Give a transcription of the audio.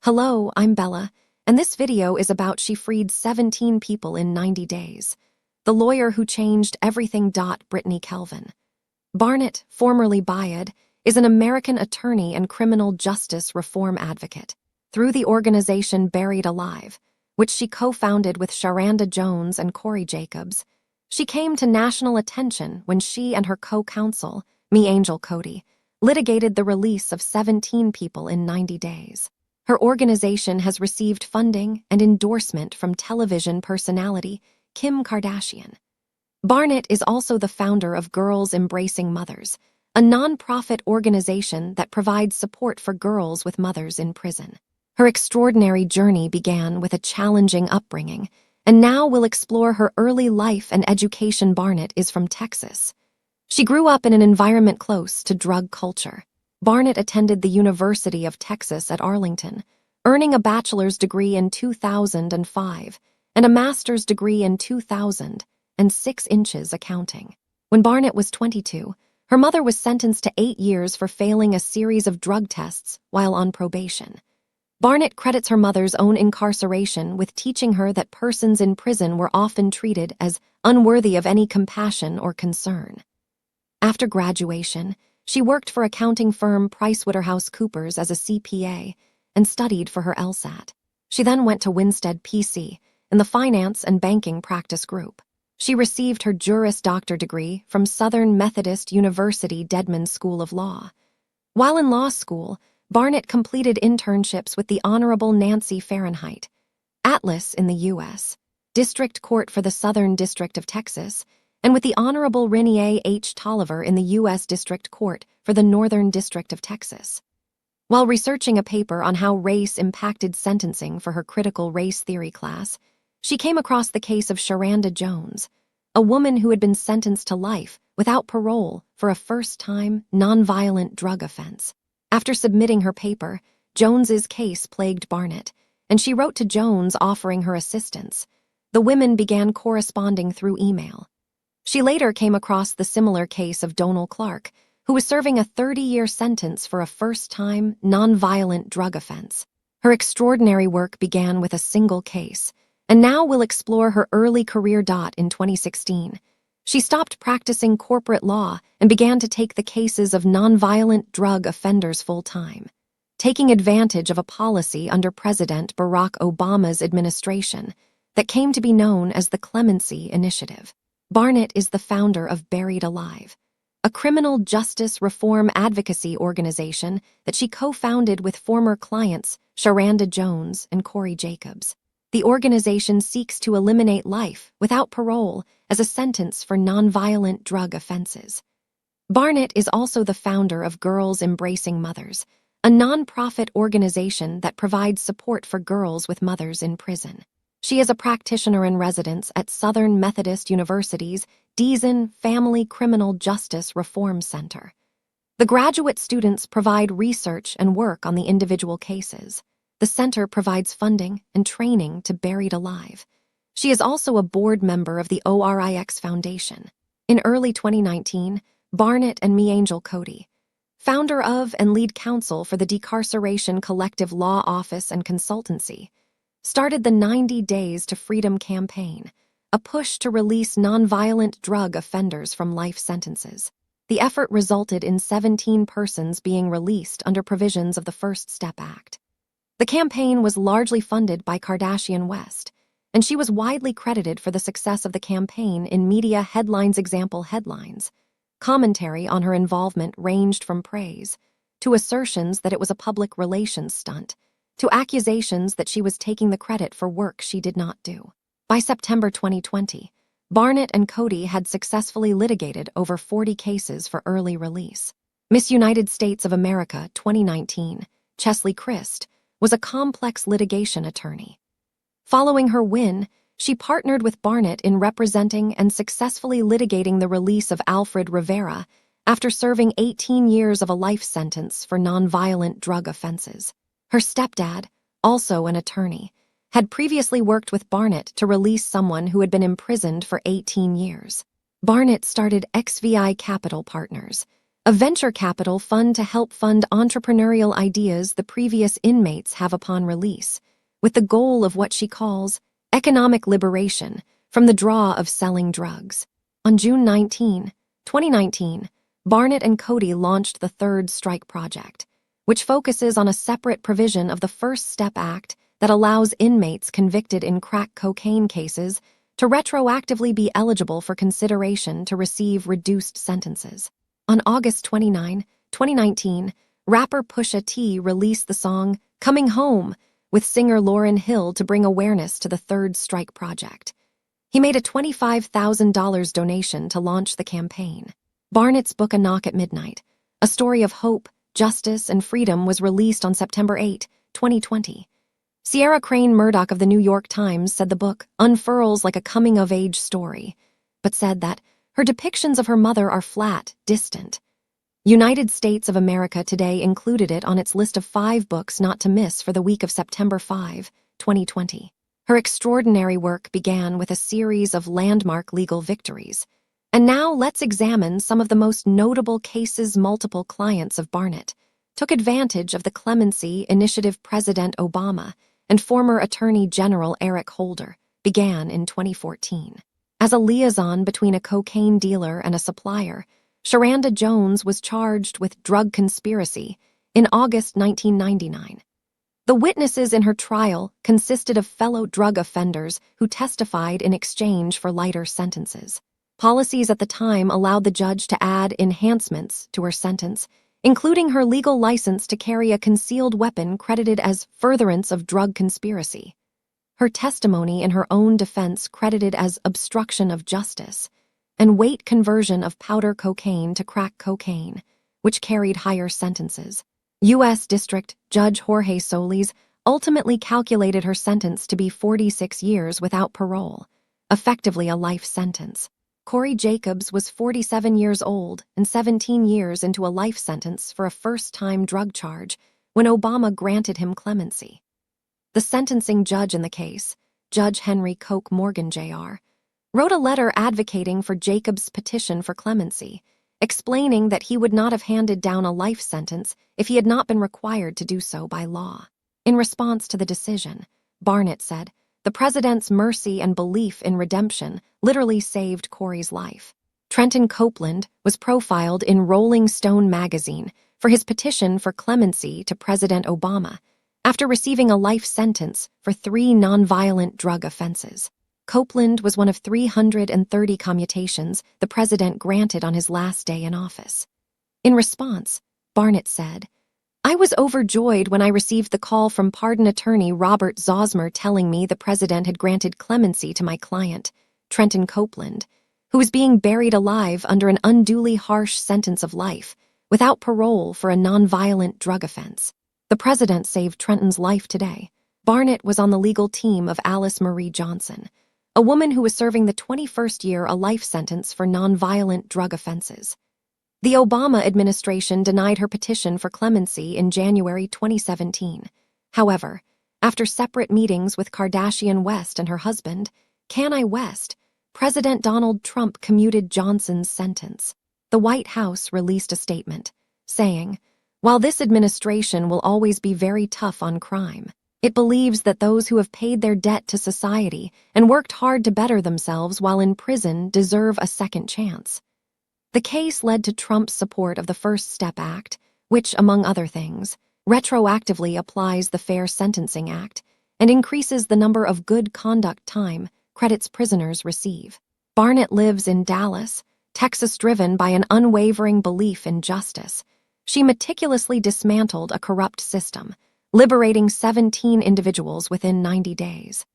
Hello, I'm Bella, and this video is about she freed 17 people in 90 days. The lawyer who changed everything. Brittany Kelvin. Barnett, formerly Byrd, is an American attorney and criminal justice reform advocate. Through the organization Buried Alive, which she co-founded with Sharanda Jones and Corey Jacobs, she came to national attention when she and her co-counsel, MiAngel Cody, litigated the release of 17 people in 90 days. Her organization has received funding and endorsement from television personality Kim Kardashian. Barnett is also the founder of Girls Embracing Mothers, a non-profit organization that provides support for girls with mothers in prison. Her extraordinary journey began with a challenging upbringing, and now we'll explore her early life and education. Barnett is from Texas. She grew up in an environment close to drug culture. Barnett attended the University of Texas at Arlington, earning a bachelor's degree in 2005 and a master's degree in 2006 accounting. When Barnett was 22, her mother was sentenced to 8 years for failing a series of drug tests while on probation. Barnett credits her mother's own incarceration with teaching her that persons in prison were often treated as unworthy of any compassion or concern. After graduation, she worked for accounting firm PricewaterhouseCoopers as a CPA and studied for her LSAT. She then went to Winstead PC in the finance and banking practice group. She received her Juris Doctor degree from Southern Methodist University Dedman School of Law. While in law school, Barnett completed internships with the Honorable Nancy Fahrenheit, Atlas in the U.S., District Court for the Southern District of Texas, and with the Honorable Renee H. Tolliver in the U.S. District Court for the Northern District of Texas. While researching a paper on how race impacted sentencing for her critical race theory class, she came across the case of Sharanda Jones, a woman who had been sentenced to life without parole for a first-time, nonviolent drug offense. After submitting her paper, Jones's case plagued Barnett, and she wrote to Jones offering her assistance. The women began corresponding through email. She later came across the similar case of Donald Clark, who was serving a 30-year sentence for a first-time, nonviolent drug offense. Her extraordinary work began with a single case, and now we'll explore her early career. In 2016, she stopped practicing corporate law and began to take the cases of nonviolent drug offenders full-time, taking advantage of a policy under President Barack Obama's administration that came to be known as the Clemency Initiative. Barnett is the founder of Buried Alive, a criminal justice reform advocacy organization that she co-founded with former clients Sharanda Jones and Corey Jacobs. The organization seeks to eliminate life without parole as a sentence for nonviolent drug offenses. Barnett is also the founder of Girls Embracing Mothers, a non-profit organization that provides support for girls with mothers in prison. She is a practitioner in residence at Southern Methodist University's Deason Family Criminal Justice Reform Center. The graduate students provide research and work on the individual cases. The center provides funding and training to Buried Alive. She is also a board member of the ORIX Foundation. In early 2019, Barnett and MiAngel Cody, founder of and lead counsel for the Decarceration Collective Law Office and Consultancy, started the 90 Days to Freedom campaign, a push to release nonviolent drug offenders from life sentences. The effort resulted in 17 persons being released under provisions of the First Step Act. The campaign was largely funded by Kardashian West, and she was widely credited for the success of the campaign in media headlines. Example headlines. Commentary on her involvement ranged from praise to assertions that it was a public relations stunt, to accusations that she was taking the credit for work she did not do. By September 2020, Barnett and Cody had successfully litigated over 40 cases for early release. Miss United States of America 2019, Chesley Christ, was a complex litigation attorney. Following her win, she partnered with Barnett in representing and successfully litigating the release of Alfred Rivera after serving 18 years of a life sentence for nonviolent drug offenses. Her stepdad, also an attorney, had previously worked with Barnett to release someone who had been imprisoned for 18 years. Barnett started XVI Capital Partners, a venture capital fund to help fund entrepreneurial ideas the previous inmates have upon release, with the goal of what she calls economic liberation from the draw of selling drugs. On June 19, 2019, Barnett and Cody launched the Third Strike Project, which focuses on a separate provision of the First Step Act that allows inmates convicted in crack cocaine cases to retroactively be eligible for consideration to receive reduced sentences. On August 29, 2019, rapper Pusha T released the song Coming Home with singer Lauryn Hill to bring awareness to the Third Strike Project. He made a $25,000 donation to launch the campaign. Barnett's book A Knock at Midnight, a story of hope, justice, and freedom was released on September 8, 2020. Sierra Crane Murdoch of the New York Times said the book unfurls like a coming-of-age story, but said that her depictions of her mother are flat, distant. United States of America Today included it on its list of 5 books not to miss for the week of September 5, 2020. Her extraordinary work began with a series of landmark legal victories. And now let's examine some of the most notable cases multiple clients of Barnett took advantage of the clemency initiative President Obama and former Attorney General Eric Holder began in 2014. As a liaison between a cocaine dealer and a supplier, Sharanda Jones was charged with drug conspiracy in August 1999. The witnesses in her trial consisted of fellow drug offenders who testified in exchange for lighter sentences. Policies at the time allowed the judge to add enhancements to her sentence, including her legal license to carry a concealed weapon credited as furtherance of drug conspiracy. Her testimony in her own defense credited as obstruction of justice, and weight conversion of powder cocaine to crack cocaine, which carried higher sentences. U.S. District Judge Jorge Solis ultimately calculated her sentence to be 46 years without parole, effectively a life sentence. Corey Jacobs was 47 years old and 17 years into a life sentence for a first-time drug charge when Obama granted him clemency. The sentencing judge in the case, Judge Henry Coke Morgan, Jr., wrote a letter advocating for Jacobs' petition for clemency, explaining that he would not have handed down a life sentence if he had not been required to do so by law. In response to the decision, Barnett said, "The president's mercy and belief in redemption literally saved Corey's life." Trenton Copeland was profiled in Rolling Stone magazine for his petition for clemency to President Obama after receiving a life sentence for 3 nonviolent drug offenses. Copeland was one of 330 commutations the president granted on his last day in office. In response, Barnett said, "I was overjoyed when I received the call from pardon attorney Robert Zosmer telling me the president had granted clemency to my client, Trenton Copeland, who was being buried alive under an unduly harsh sentence of life, without parole for a nonviolent drug offense. The president saved Trenton's life today." Barnett was on the legal team of Alice Marie Johnson, a woman who was serving the 21st year a life sentence for nonviolent drug offenses. The Obama administration denied her petition for clemency in January 2017. However, after separate meetings with Kardashian West and her husband, Kanye West, President Donald Trump commuted Johnson's sentence. The White House released a statement, saying, "While this administration will always be very tough on crime, it believes that those who have paid their debt to society and worked hard to better themselves while in prison deserve a second chance." The case led to Trump's support of the First Step Act, which, among other things, retroactively applies the Fair Sentencing Act and increases the number of good conduct time credits prisoners receive. Barnett lives in Dallas, Texas, driven by an unwavering belief in justice. She meticulously dismantled a corrupt system, liberating 17 individuals within 90 days.